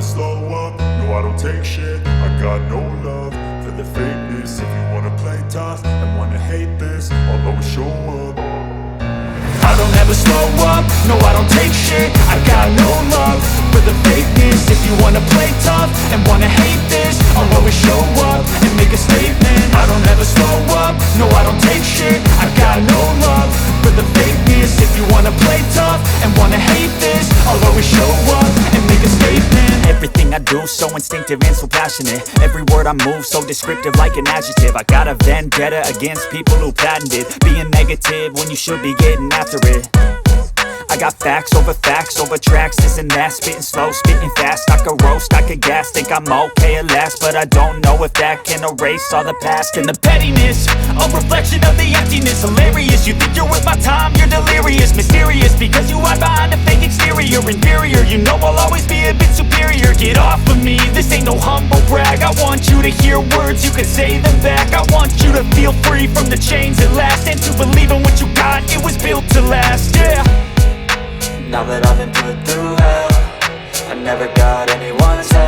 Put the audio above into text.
slow up, no I don't take shit. I got no love for the fakeness. If you wanna play tough and wanna hate this, I'll always show up. I don't ever slow up, no I don't take shit. I got no love for the fakeness. If you wanna play tough and wanna hate this, I'll always show up and make a statement. I don't ever slow up, no I don't take shit. I got no love for the fakeness. If you wanna play tough and wanna hate this, I'll always show up and make a statement. Everything I do so instinctive and so passionate. Every word I move so descriptive like an adjective. I got a vendetta against people who patented being negative when you should be getting after it. I got facts over tracks, this and that. Spitting slow, spitting fast. I could roast, I could gas. Think I'm okay at last, but I don't know if that can erase all the past. And the pettiness, a reflection of the emptiness. Hilarious, you think you're worth my time, you're delirious. Mysterious, because you hide behind a fake exterior. Inferior, you know I'll always be a bit superior. Get off of me, this ain't no humble brag. I want you to hear words, you can say them back. I want you to feel free from the chains at last, and to believe in what you got, it was built to last, yeah. Now that I've been put through hell, I never got anyone's help.